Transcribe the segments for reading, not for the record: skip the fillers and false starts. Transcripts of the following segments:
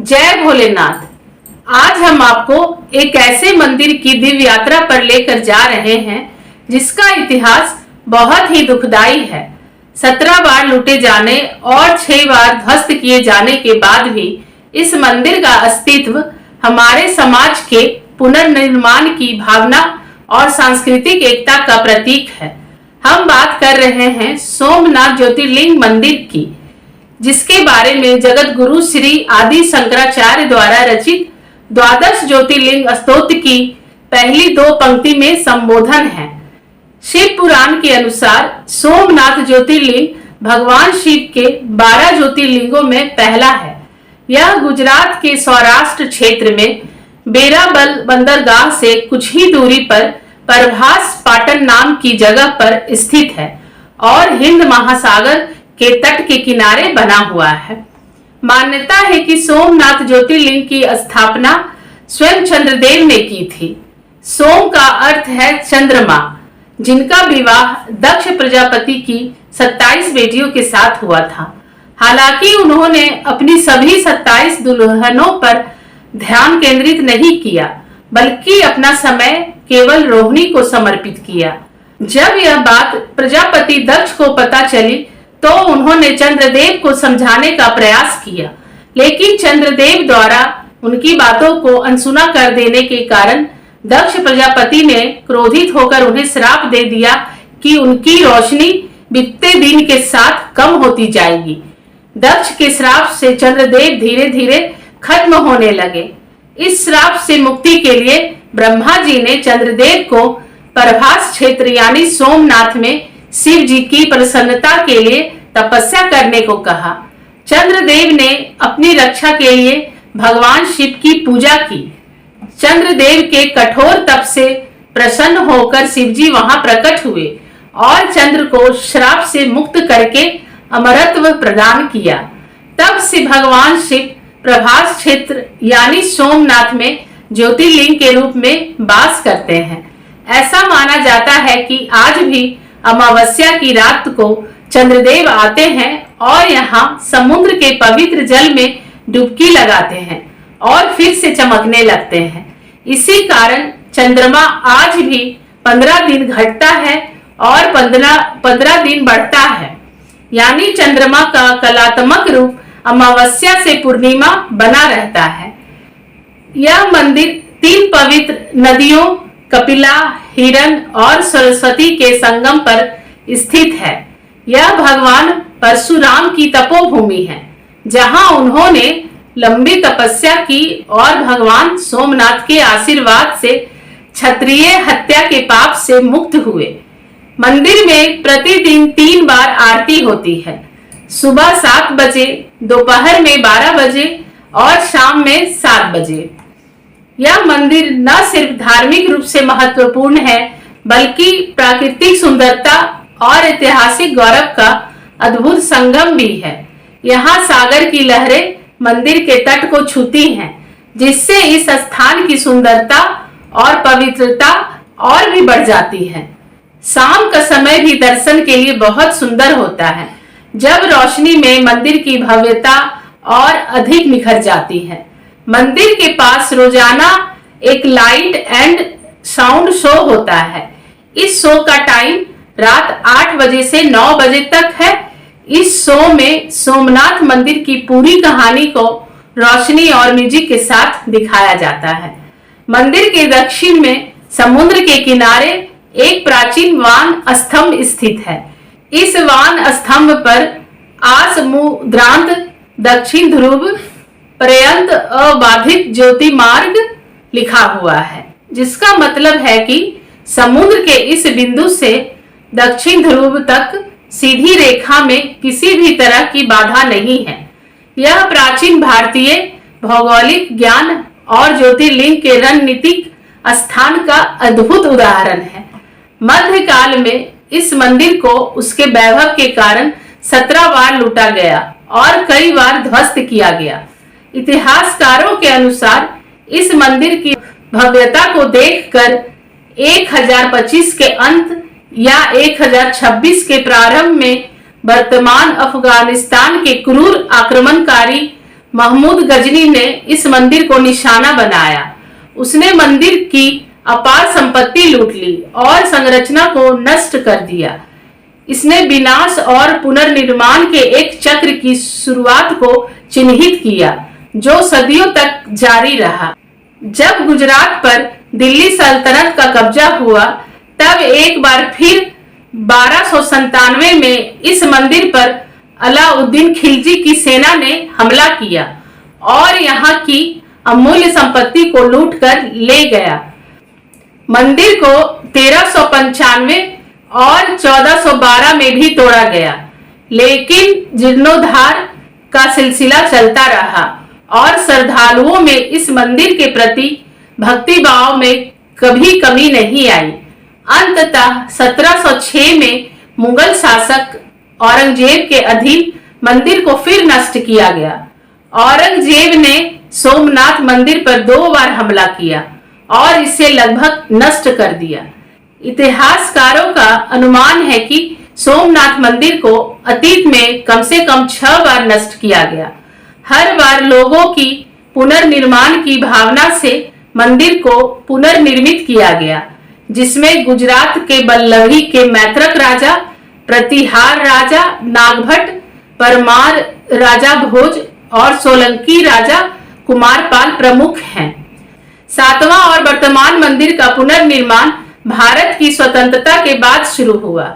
जय भोलेनाथ। आज हम आपको एक ऐसे मंदिर की दिव्य यात्रा पर लेकर जा रहे हैं जिसका इतिहास बहुत ही दुखदाई है। 17 बार लूटे जाने और 6 बार ध्वस्त किए जाने के बाद भी इस मंदिर का अस्तित्व हमारे समाज के पुनर्निर्माण की भावना और सांस्कृतिक एकता का प्रतीक है। हम बात कर रहे हैं सोमनाथ ज्योतिर्लिंग मंदिर की, जिसके बारे में जगत गुरु श्री आदि शंकराचार्य द्वारा रचित द्वादश ज्योतिर्लिंग स्तोत्र की पहली 2 पंक्ति में संबोधन है। शिव पुराण के अनुसार सोमनाथ ज्योतिर्लिंग भगवान शिव के 12 ज्योतिर्लिंगों में पहला है। यह गुजरात के सौराष्ट्र क्षेत्र में बेराबल बंदरगाह से कुछ ही दूरी पर प्रभास पाटन नाम की जगह पर स्थित है और हिंद महासागर के तट के किनारे बना हुआ है। मान्यता है कि सोमनाथ ज्योतिर्लिंग की स्थापना स्वयं चंद्रदेव ने की थी। सोम का अर्थ है चंद्रमा, जिनका विवाह दक्ष प्रजापति की 27 बेटियों के साथ हुआ था। हालांकि उन्होंने अपनी सभी 27 दुल्हनों पर ध्यान केंद्रित नहीं किया, बल्कि अपना समय केवल रोहिणी को समर्पित किया। जब यह बात प्रजापति दक्ष को पता चली तो उन्होंने चंद्रदेव को समझाने का प्रयास किया, लेकिन चंद्रदेव द्वारा उनकी बातों को अनसुना कर देने के कारण दक्ष प्रजापति ने क्रोधित होकर उन्हें श्राप दे दिया कि उनकी रोशनी बीतते दिन के साथ कम होती जाएगी। दक्ष के श्राप से चंद्रदेव धीरे धीरे खत्म होने लगे। इस श्राप से मुक्ति के लिए ब्रह्मा जी ने चंद्रदेव को प्रभास क्षेत्र यानी सोमनाथ में शिव जी की प्रसन्नता के लिए तपस्या करने को कहा। चंद्रदेव ने अपनी रक्षा के लिए भगवान शिव की पूजा की। चंद्रदेव के कठोर तप से प्रसन्न होकर शिव जी वहां प्रकट हुए और चंद्र को श्राप से मुक्त करके अमरत्व प्रदान किया। तब से भगवान शिव प्रभास क्षेत्र यानी सोमनाथ में ज्योतिर्लिंग के रूप में वास करते हैं। ऐसा माना जाता है कि आज भी अमावस्या की रात को चंद्रदेव आते हैं और यहाँ समुद्र के पवित्र जल में डुबकी लगाते हैं और फिर से चमकने लगते हैं। इसी कारण चंद्रमा आज भी 15 दिन घटता है और 15 दिन बढ़ता है, यानी चंद्रमा का कलात्मक रूप अमावस्या से पूर्णिमा बना रहता है। यह मंदिर 3 पवित्र नदियों कपिला, हिरन और सरस्वती के संगम पर स्थित है। यह भगवान परशुराम की तपोभूमि है, जहां उन्होंने लंबी तपस्या की और भगवान सोमनाथ के आशीर्वाद से क्षत्रिय हत्या के पाप से मुक्त हुए। मंदिर में प्रतिदिन 3 बार आरती होती है, सुबह 7 बजे, दोपहर में 12 बजे और शाम में 7 बजे। यह मंदिर न सिर्फ धार्मिक रूप से महत्वपूर्ण है, बल्कि प्राकृतिक सुंदरता और ऐतिहासिक गौरव का अद्भुत संगम भी है। यहाँ सागर की लहरें मंदिर के तट को छूती हैं, जिससे इस स्थान की सुंदरता और पवित्रता और भी बढ़ जाती है। शाम का समय भी दर्शन के लिए बहुत सुंदर होता है, जब रोशनी में मंदिर की भव्यता और अधिक निखर जाती है। मंदिर के पास रोजाना एक लाइट एंड साउंड शो होता है। इस शो का टाइम रात 8 बजे से 9 बजे तक है। इस शो में सोमनाथ मंदिर की पूरी कहानी को रोशनी और म्यूजिक के साथ दिखाया जाता है। मंदिर के दक्षिण में समुद्र के किनारे एक प्राचीन वान स्तंभ स्थित है। इस वान स्तंभ पर आसमुद्रांत दक्षिण ध्रुव पर्यंत अबाधित ज्योति मार्ग लिखा हुआ है, जिसका मतलब है कि समुद्र के इस बिंदु से दक्षिण ध्रुव तक सीधी रेखा में किसी भी तरह की बाधा नहीं है। यह प्राचीन भारतीय भौगोलिक ज्ञान और ज्योतिर्लिंग के रणनीतिक स्थान का अद्भुत उदाहरण है। मध्यकाल में इस मंदिर को उसके वैभव के कारण 17 बार लूटा गया और कई बार ध्वस्त किया गया। इतिहासकारों के अनुसार इस मंदिर की भव्यता को देखकर 1025 के अंत या 1026 के प्रारंभ में वर्तमान अफगानिस्तान के क्रूर आक्रमणकारी महमूद गजनी ने इस मंदिर को निशाना बनाया। उसने मंदिर की अपार संपत्ति लूट ली और संरचना को नष्ट कर दिया। इसने विनाश और पुनर्निर्माण के एक चक्र की शुरुआत को चिन्हित किया जो सदियों तक जारी रहा। जब गुजरात पर दिल्ली सल्तनत का कब्जा हुआ तब एक बार फिर 1297 में इस मंदिर पर अलाउद्दीन खिलजी की सेना ने हमला किया और यहाँ की अमूल्य संपत्ति को लूटकर ले गया। मंदिर को 1395 और 1412 में भी तोड़ा गया, लेकिन जीर्णोद्धार का सिलसिला चलता रहा और श्रद्धालुओं में इस मंदिर के प्रति भक्ति भाव में कभी कमी नहीं आई। अंततः 1706 में मुगल शासक औरंगजेब के अधीन मंदिर को फिर नष्ट किया गया। औरंगजेब ने सोमनाथ मंदिर पर 2 बार हमला किया और इसे लगभग नष्ट कर दिया। इतिहासकारों का अनुमान है कि सोमनाथ मंदिर को अतीत में कम से कम 6 बार नष्ट किया गया। हर बार लोगों की पुनर्निर्माण की भावना से मंदिर को पुनर्निर्मित किया गया, जिसमें गुजरात के बल्लभी के मैत्रक राजा, प्रतिहार राजा नागभट्ट, परमार राजा भोज और सोलंकी राजा कुमारपाल प्रमुख हैं। 7वां और वर्तमान मंदिर का पुनर्निर्माण भारत की स्वतंत्रता के बाद शुरू हुआ।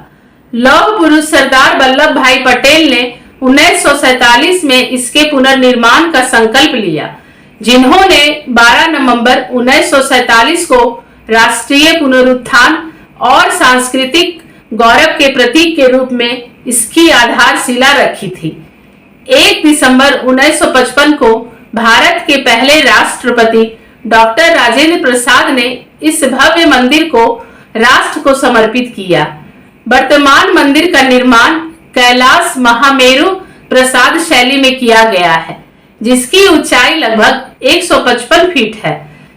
लौह पुरुष सरदार वल्लभ भाई पटेल ने 1947 में इसके पुनर्निर्माण का संकल्प लिया, जिन्होंने 12 नवंबर 1947 को राष्ट्रीय पुनरुत्थान और सांस्कृतिक गौरव के प्रतीक के रूप में इसकी आधारशिला रखी थी। 1 दिसंबर 1955 को भारत के पहले राष्ट्रपति डॉक्टर राजेंद्र प्रसाद ने इस भव्य मंदिर को राष्ट्र को समर्पित किया। वर्तमान मंदिर का निर्माण कैलाश महामेरु प्रसाद शैली में किया गया है, जिसकी ऊंचाई लगभग 155 फीट है।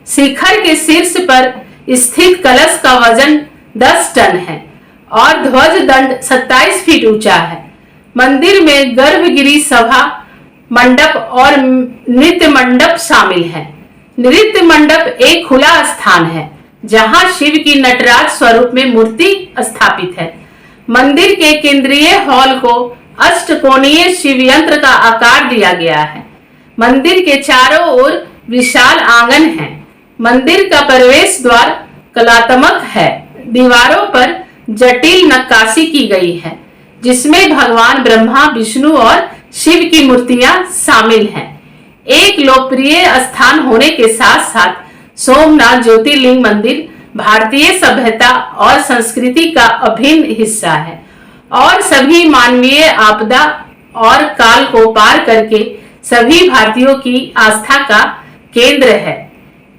शिखर के शीर्ष पर स्थित कलश का वजन 10 टन है और ध्वज दंड 27 फीट ऊंचा है। मंदिर में गर्भगृह, सभा मंडप और नृत्य मंडप शामिल है। नृत्य मंडप एक खुला स्थान है जहां शिव की नटराज स्वरूप में मूर्ति स्थापित है। मंदिर के केंद्रीय हॉल को अष्टकोणीय शिव यंत्र का आकार दिया गया है। मंदिर के चारों ओर विशाल आंगन है। मंदिर का प्रवेश द्वार कलात्मक है। दीवारों पर जटिल नक्काशी की गई है, जिसमें भगवान ब्रह्मा, विष्णु और शिव की मूर्तियां शामिल हैं। एक लोकप्रिय स्थान होने के साथ साथ सोमनाथ ज्योतिर्लिंग मंदिर भारतीय सभ्यता और संस्कृति का अभिन्न हिस्सा है और सभी मानवीय आपदा और काल को पार करके सभी भारतीयों की आस्था का केंद्र है।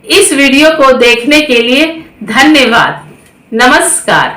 इस वीडियो को देखने के लिए धन्यवाद। नमस्कार।